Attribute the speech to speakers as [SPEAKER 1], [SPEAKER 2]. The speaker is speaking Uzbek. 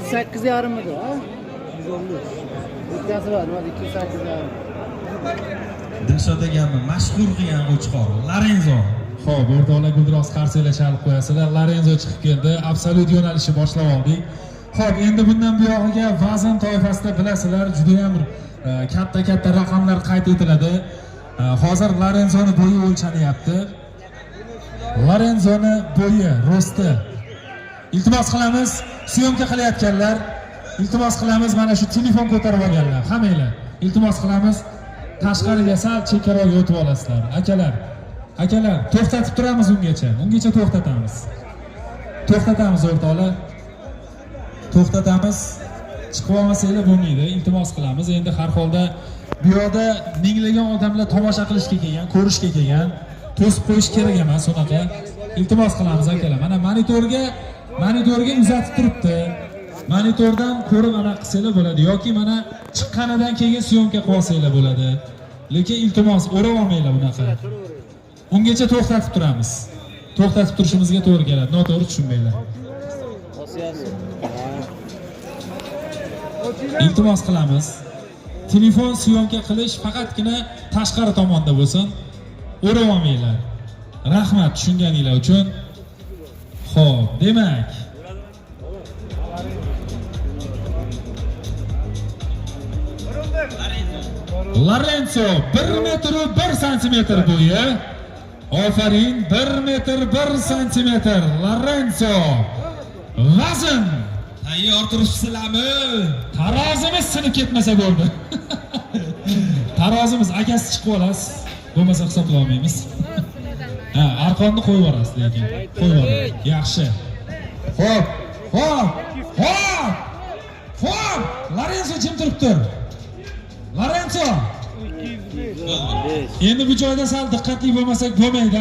[SPEAKER 1] 208,5 mıydı ha? 115. Bittasi var, nima 208,5.
[SPEAKER 2] Dilshod akamni mashhur qilgan qo'chqor Lorenzo.
[SPEAKER 3] Xo'p, o'rtoqlar guldiroz qarsaklar chalib qo'yasizlar. Lorenzo chiqib keldi. Absolut yo'nalishni boshlab oldik. Xo'p, endi bundan buyog'iga vazn toifasida bilasizlar, juda ham katta raqamlar qayd etiladi. Hozir Lorenzoni bo'yi o'lchanyapti. Lorenzoni bo'yi, ro'sti. Iltimos qilamiz, syomka qilayotganlar. Iltimos qilamiz, mana shu telefon ko'tarib olganlar. Hammanglar. Iltimos qilamiz, tashqariga sal chekkaroqga o'tib olasizlar. Akalar, to'xtatib turamiz ungacha to'xtatamiz. To'xtatamiz o'rtoqlar. To'xtatamiz. Chiqib olmasanglar bo'lmaydi. Iltimos qilamiz. Endi har holda bu yoqda minglagan odamlar tomosha qilishga kelgan, ko'rishga kelgan. To'sib qo'yish kerak emas unaqa. Iltimos qilamiz akalar. Mana monitorga uzatib turibdi. Monitordan ko'rib ana qilsanglar bo'ladi yoki mana chiqqanidan keyin syomka qilib olsanglar bo'ladi. Lekin iltimos o'rab olmanglar bunaqa. Ungacha to'xtatib turamiz. To'xtatib turishimizga to'g'ri keladi. Noto'g'ri tushunmanglar. Iltimos qilamiz. Telefon syomka qilish faqatgina tashqari tomonda bo'lsin. O'rab olmanglar. Rahmat tushunganinglar uchun. Xo'p, demak Lorenzo 1 metr 1 santimetr bo'yi. Ofarin, 1 metr 1 santimetr. Lorenzo. Vazn.
[SPEAKER 2] Tayyor turibsizlarmi?
[SPEAKER 3] Tarozimiz sinib ketmasa bo'ldi. Tarozimiz akasi chiqib olasiz. Bo'lmasa hisoblay olmaymiz. Ha, arqonni qo'yib yuborasiz lekin. Qo'yib yuborasiz. Yaxshi. Xo'p. Lorenzo jim turib tur. Lorenzo. Endi bu joyda sal diqqatli bo'lmasak bo'lmaydi.